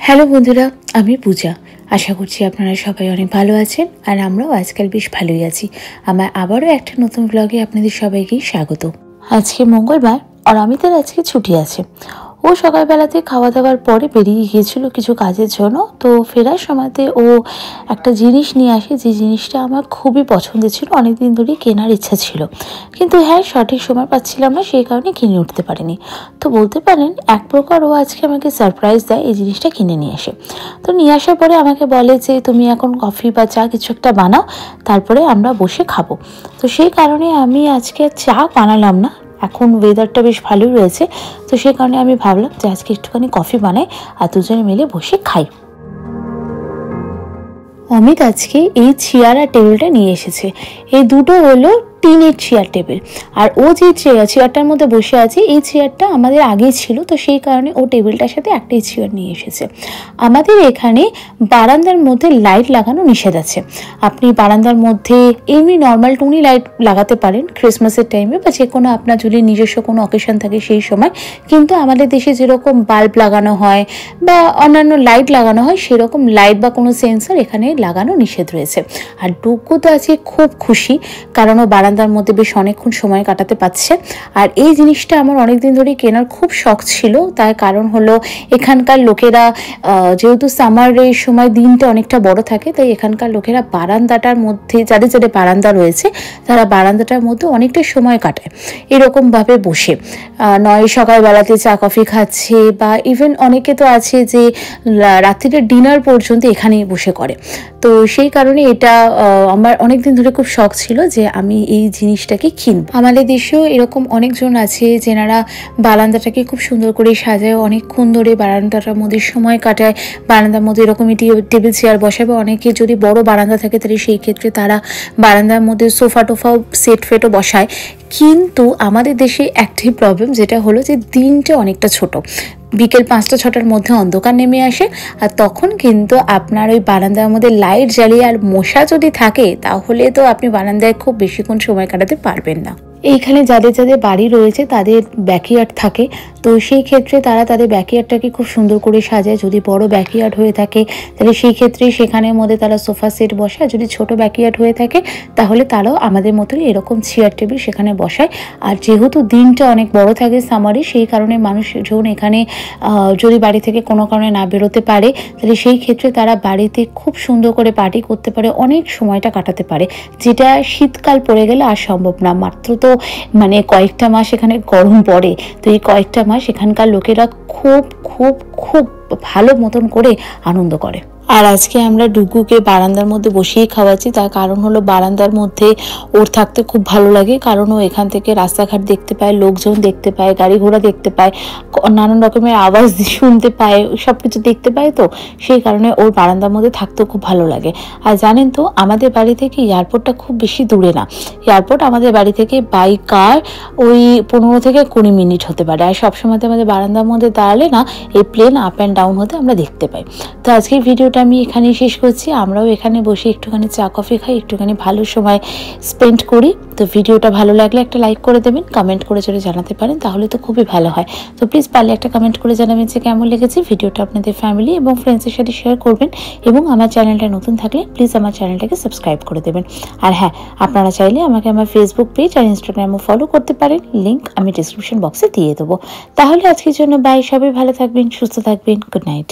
Hello বন্ধুরা, আমি পূজা। আশা করছি আপনারা সবাই অনেক ভালো আছেন আর আমরাও আজকাল বেশ ভালোই আছি। আমার আবারও একটা নতুন ব্লগে আপনাদের সবাইকেই স্বাগত। আজকে মঙ্গলবার আর অমিতের আজকে ছুটি আছে। ও সকালবেলাতে খাওয়া দাওয়ার পরে বেরিয়ে গিয়েছিল কিছু কাজের জন্য। তো ফেরার সময়তে ও একটা জিনিস নিয়ে আসে, যে জিনিসটা আমার খুবই পছন্দের ছিল, অনেকদিন ধরেই কেনার ইচ্ছা ছিল, কিন্তু সঠিক সময় পাচ্ছিলাম না, সেই কারণে কিনে উঠতে পারিনি। তো বলতে পারেন এক প্রকার ও আজকে আমাকে সারপ্রাইজ দেয়, এই জিনিসটা কিনে নিয়ে আসে। তো নিয়ে আসার পরে আমাকে বলে যে তুমি এখন কফি বা চা কিছু একটা বানাও, তারপরে আমরা বসে খাবো। তো সেই কারণে আমি আজকে চা বানালাম না, এখন ওয়েদারটা বেশ ভালোই রয়েছে, তো সেই কারণে আমি ভাবলাম যে আজকে একটুখানি কফি বানাই আর দুজনে মিলে বসে খাই। অমিত আজকে এই চেয়ার আর টেবিলটা নিয়ে এসেছে। এই দুটো হলো টিনের চেয়ার টেবিল, আর ও যে চেয়ারটার মধ্যে বসে আছে এই চেয়ারটা আমাদের আগেই ছিল, তো সেই কারণে ও টেবিলটার সাথে একটাই চেয়ার নিয়ে এসেছে। আমাদের এখানে বারান্দার মধ্যে লাইট লাগানো নিষেধ আছে। আপনি বারান্দার মধ্যে এমনি নর্মাল টুনি লাইট লাগাতে পারেন ক্রিসমাসের টাইমে, বা যে কোনো আপনার যদি নিজস্ব কোনো অকেশন থাকে সেই সময়, কিন্তু আমাদের দেশে যেরকম বাল্ব লাগানো হয় বা অন্যান্য লাইট লাগানো হয় সেরকম লাইট বা কোনো সেন্সর এখানে লাগানো নিষেধ রয়েছে। আর ডুগু তো আজকে খুব খুশি, কারণ ও বারান্দার মধ্যে বেশ অনেকক্ষণ সময় কাটাতে পারছে। আর এই জিনিসটা আমার অনেকদিন ধরে কেনার খুব শখ ছিল, তার কারণ হলো এখানকার লোকেরা যেহেতু সামারের সময় দিনটা অনেকটা বড় থাকে, তাই এখানকার লোকেরা বারান্দাটার মধ্যে, যাদের যাদের বারান্দা রয়েছে তারা বারান্দাটার মধ্যে অনেকটা সময় কাটায় এরকমভাবে বসে, নয় সকালবেলাতে চা কফি খাচ্ছে, বা ইভেন অনেকে তো আছে যে রাত্রিরে ডিনার পর্যন্ত এখানেই বসে করে। তো সেই কারণে এটা আমার অনেকদিন ধরে খুব শখ ছিল যে আমি এই জিনিসটাকে কিনবো। আমাদের দেশেও এরকম অনেকজন আছে যেনারা বারান্দাটাকে খুব সুন্দর করে সাজায়, অনেকক্ষণ ধরে বারান্দাটার মধ্যে সময় কাটায়, বারান্দার মধ্যে এরকমই টেবিল চেয়ার বসাবে। অনেকে যদি বড় বারান্দা থাকে তাহলে সেই ক্ষেত্রে তারা বারান্দার মধ্যে সোফা টোফাও সেট ফেটও বসায়। কিন্তু আমাদের দেশে একটাই প্রবলেম, যেটা হলো যে দিনটা অনেকটা ছোট, বিকেল 5টা-6টার মধ্যে অন্ধকার নেমে আসে, আর তখন কিন্তু আপনার ওই বারান্দার মধ্যে লাইট জ্বালিয়ে আর মশা যদি থাকে তাহলে তো আপনি বারান্দায় খুব বেশিক্ষণ সময় কাটাতে পারবেন না। এইখানে যাদের যাদের বাড়ি রয়েছে তাদের ব্যাকইয়ার্ড থাকে, তো সেই ক্ষেত্রে তারা তাদের ব্যাকইয়ার্ডটাকে খুব সুন্দর করে সাজায়। যদি বড় ব্যাকইয়ার্ড হয়ে থাকে তাহলে সেই ক্ষেত্রে সেখানের মধ্যে তারা সোফা সেট বসায়, যদি ছোট ব্যাকইয়ার্ড হয়ে থাকে তাহলে তারাও আমাদের মতোই এরকম চেয়ার টেবিল সেখানে বসায়। আর যেহেতু দিনটা অনেক বড় থাকে সামারে, সেই কারণে মানুষজন এখানে যদি বাড়ি থেকে কোনো কারণে না বেরোতে পারে তাহলে সেই ক্ষেত্রে তারা বাড়িতে খুব সুন্দর করে পার্টি করতে পারে, অনেক সময়টা কাটাতে পারে, যেটা শীতকাল পড়ে গেলে আর সম্ভব না। মাত্র তো কয়েকটা মাস এখানে গরম পড়ে, তো এই কয়েকটা মাস এখানকার লোকেরা খুব খুব খুব ভালো মতন করে আনন্দ করে। আর আজকে আমরা ডুগুকে বারান্দার মধ্যে বসিয়ে খাওয়াচ্ছি, তার কারণ হলো বারান্দার মধ্যে ওর থাকতে খুব ভালো লাগে, কারণ ও এখান থেকে রাস্তাঘাট দেখতে পায়, লোকজন দেখতে পায়, গাড়ি ঘোড়া দেখতে পায়, নানান রকমের আওয়াজ শুনতে পায়, সব কিছু দেখতে পায়, তো সেই কারণে ওর বারান্দার মধ্যে থাকতেও খুব ভালো লাগে। আর জানেন তো, আমাদের বাড়ি থেকে এয়ারপোর্টটা খুব বেশি দূরে না, এয়ারপোর্ট আমাদের বাড়ি থেকে বাই কার ওই 15 থেকে 20 মিনিট হতে পারে। আর সবসময় আমাদের বারান্দার মধ্যে দাঁড়ালে না এই প্লেন আপ অ্যান্ড ডাউন হতে আমরা দেখতে পাই। তো আজকের ভিডিওটা আমি এখানেই শেষ করছি। আমরাও এখানে বসে একটুখানি চা কফি খাই, একটুখানি ভালো সময় স্পেন্ড করি। তো ভিডিওটা ভালো লাগলে একটা লাইক করে দেবেন, কমেন্ট করে যদি জানাতে পারেন তাহলে তো খুবই ভালো হয়। তো প্লিজ পারলে একটা কমেন্ট করে জানাবেন যে কেমন লেগেছে ভিডিওটা, আপনাদের ফ্যামিলি এবং ফ্রেন্ডসের সাথে শেয়ার করবেন, এবং আমার চ্যানেলটা নতুন থাকলে প্লিজ আমার চ্যানেলটাকে সাবস্ক্রাইব করে দেবেন। আর হ্যাঁ, আপনারা চাইলে আমাকে আমার ফেসবুক পেজ আর ইনস্টাগ্রামও ফলো করতে পারেন, লিঙ্ক আমি ডিসক্রিপশন বক্সে দিয়ে দেবো। তাহলে আজকের জন্য বাই, সবাই ভালো থাকবেন, সুস্থ থাকবেন, গুড নাইট।